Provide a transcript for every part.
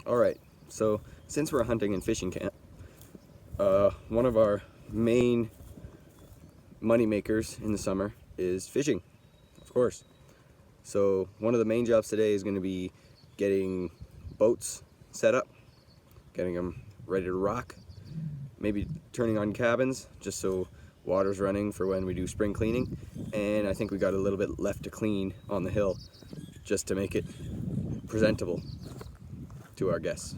Alright, so since we're hunting and fishing camp, one of our main money makers in the summer is fishing, of course. So one of the main jobs today is going to be getting boats set up, getting them ready to rock, maybe turning on cabins just so water's running for when we do spring cleaning. And I think we got a little bit left to clean on the hill just to make it presentable to our guests.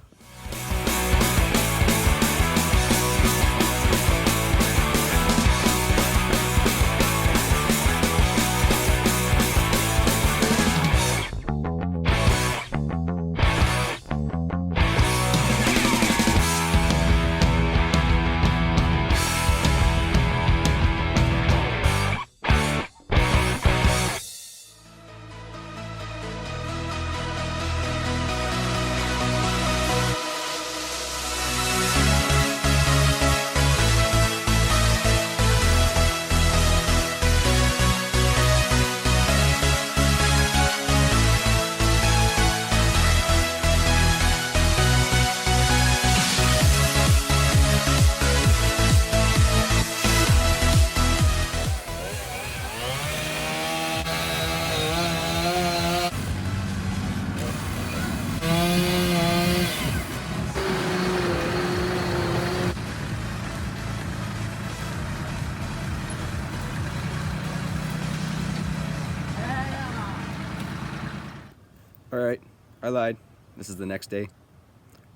Alright, I lied. This is the next day.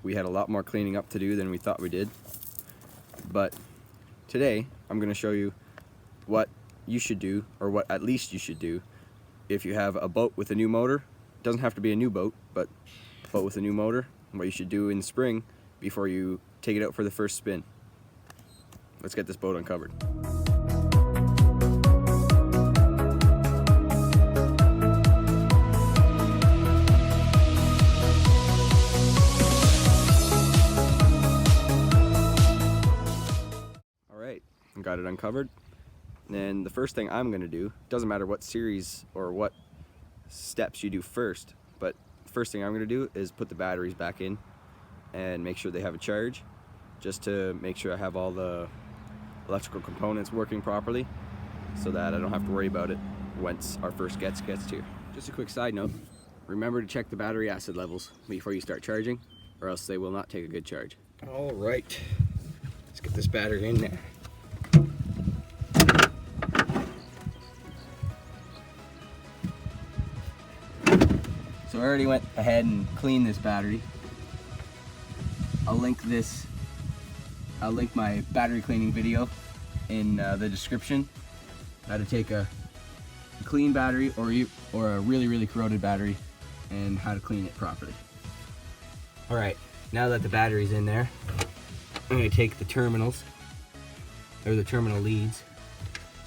We had a lot more cleaning up to do than we thought we did. But today, I'm going to show you what you should do, or what at least you should do, if you have a boat with a new motor. It doesn't have to be a new boat, but a boat with a new motor. What you should do in the spring before you take it out for the first spin. Let's get this boat uncovered. Got it uncovered. And the first thing I'm going to do, doesn't matter what series or what steps you do first, but the first thing I'm going to do is put the batteries back in and make sure they have a charge, just to make sure I have all the electrical components working properly so that I don't have to worry about it once our first guest gets here. Just a quick side note, remember to check the battery acid levels before you start charging, or else they will not take a good charge. Alright, let's get this battery in there. So I already went ahead and cleaned this battery. I'll link my battery cleaning video in the description. How to take a clean battery or a really corroded battery and how to clean it properly. Alright, now that the battery's in there, I'm going to take the terminals, or the terminal leads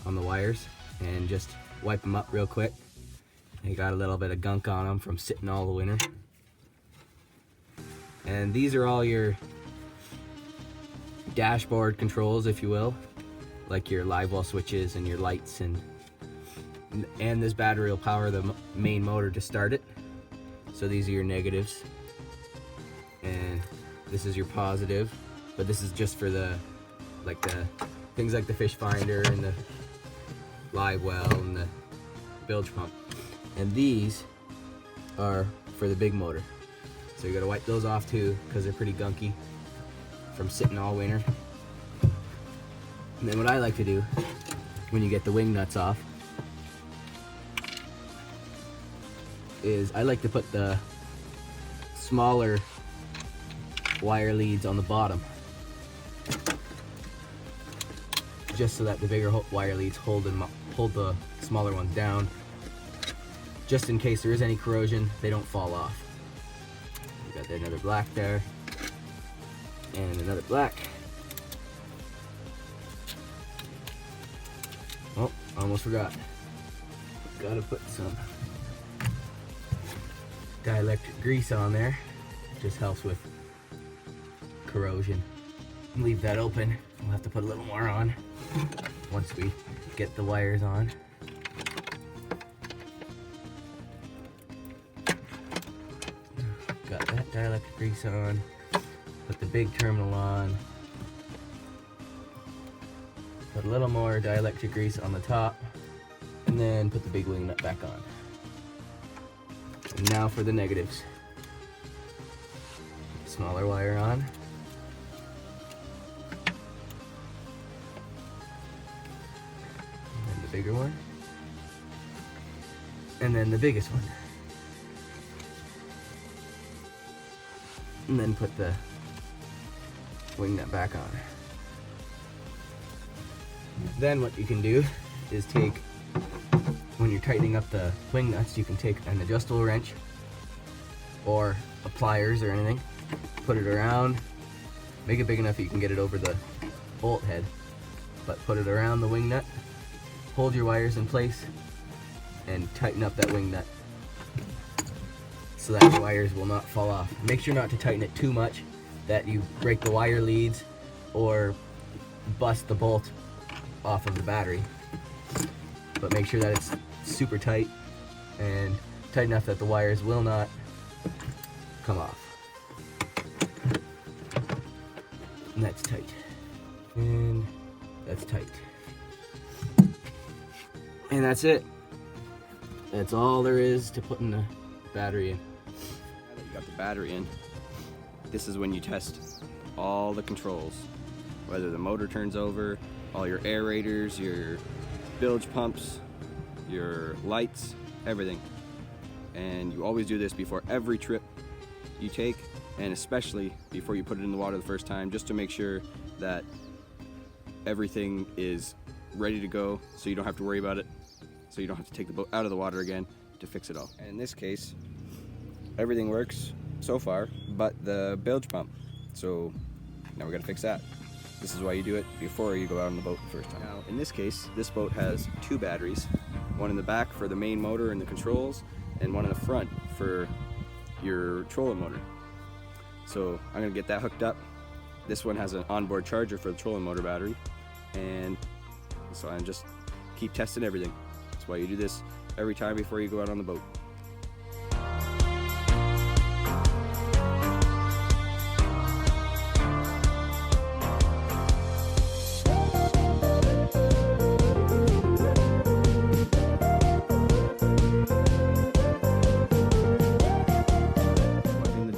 on the wires, and just wipe them up real quick. They got a little bit of gunk on them from sitting all the winter. And these are all your dashboard controls, if you will, like your live well switches and your lights, and this battery will power the main motor to start it. So these are your negatives, and this is your positive, but this is just for the things like the fish finder and the live well and the bilge pump. And these are for the big motor. So you gotta wipe those off too, because they're pretty gunky from sitting all winter. And then what I like to do when you get the wing nuts off is I like to put the smaller wire leads on the bottom, just so that the bigger wire leads hold the smaller ones down. Just in case there is any corrosion, they don't fall off. We got another black there, and another black. Oh, almost forgot. Gotta put some dielectric grease on there. Just helps with corrosion. Leave that open. We'll have to put a little more on once we get the wires on. Got that dielectric grease on, put the big terminal on, put a little more dielectric grease on the top, and then put the big wing nut back on. And now for the negatives. Smaller wire on. And then the bigger one. And then the biggest one. And then put the wing nut back on. Then what you can do is take, when you're tightening up the wing nuts, you can take an adjustable wrench or a pliers or anything, put it around, make it big enough that you can get it over the bolt head, but put it around the wing nut, hold your wires in place, and tighten up that wing nut so that the wires will not fall off. Make sure not to tighten it too much that you break the wire leads or bust the bolt off of the battery, but make sure that it's super tight and tight enough that the wires will not come off. And that's tight. And that's tight. And that's it. That's all there is to putting the battery in. Now that you got the battery in, this is when you test all the controls. Whether the motor turns over, all your aerators, your bilge pumps, your lights, everything. And you always do this before every trip you take, and especially before you put it in the water the first time, just to make sure that everything is ready to go, so you don't have to worry about it, so you don't have to take the boat out of the water again to fix it all. And in this case, everything works so far but the bilge pump, so now we gotta fix that. This is why you do it before you go out on the boat the first time. Now in this case, this boat has two batteries, one in the back for the main motor and the controls, and one in the front for your trolling motor. So I'm gonna get that hooked up. This one has an onboard charger for the trolling motor battery, and so I just keep testing everything. That's why you do this every time before you go out on the boat.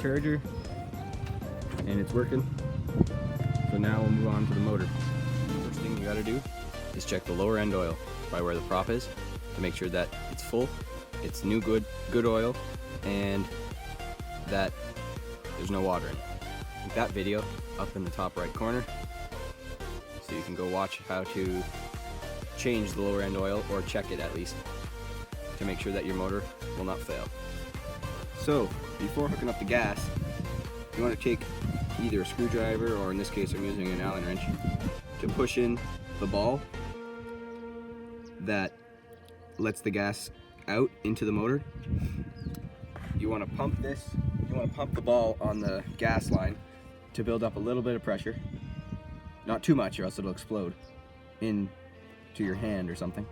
Charger, and it's working. So now we'll move on to the motor. First thing you gotta do is check the lower end oil by where the prop is to make sure that it's full, it's new good oil, and that there's no water in it. Link that video up in the top right corner so you can go watch how to change the lower end oil, or check it at least, to make sure that your motor will not fail. So, before hooking up the gas, you want to take either a screwdriver, or in this case I'm using an Allen wrench, to push in the ball that lets the gas out into the motor. You want to pump this, you want to pump the ball on the gas line to build up a little bit of pressure. Not too much or else it'll explode into your hand or something.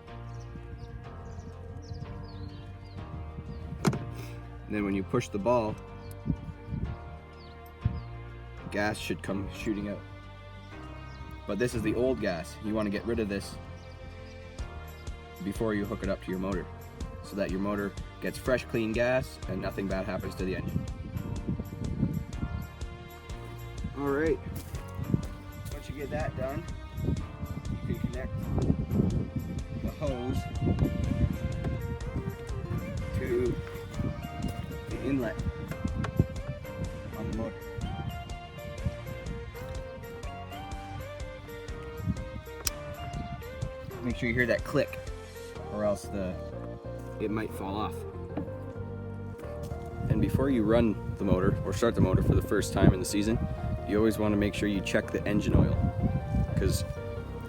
And then when you push the ball, gas should come shooting out. But this is the old gas. You want to get rid of this before you hook it up to your motor, so that your motor gets fresh, clean gas and nothing bad happens to the engine. Alright, once you get that done, you can connect the hose to the inlet on the motor. Make sure you hear that click, or else it might fall off. And before you run the motor or start the motor for the first time in the season, you always want to make sure you check the engine oil, because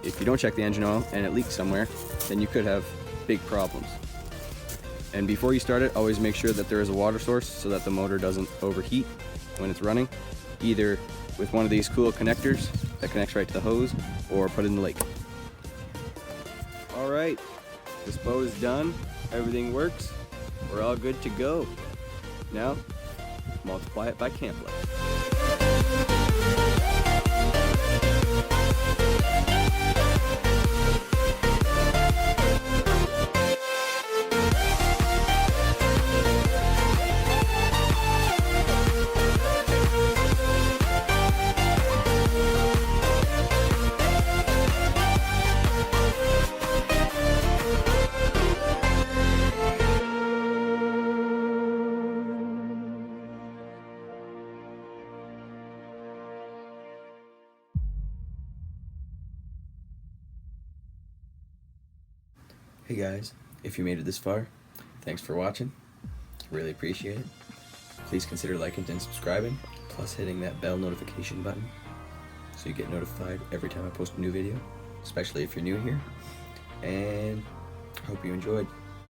if you don't check the engine oil and it leaks somewhere, then you could have big problems. And before you start it, always make sure that there is a water source so that the motor doesn't overheat when it's running, either with one of these cool connectors that connects right to the hose, or put it in the lake. Alright, this boat is done, everything works, we're all good to go. Now, multiply it by camp life. Hey guys, if you made it this far, thanks for watching. Really appreciate it. Please consider liking and subscribing, plus hitting that bell notification button so you get notified every time I post a new video, especially if you're new here. And I hope you enjoyed.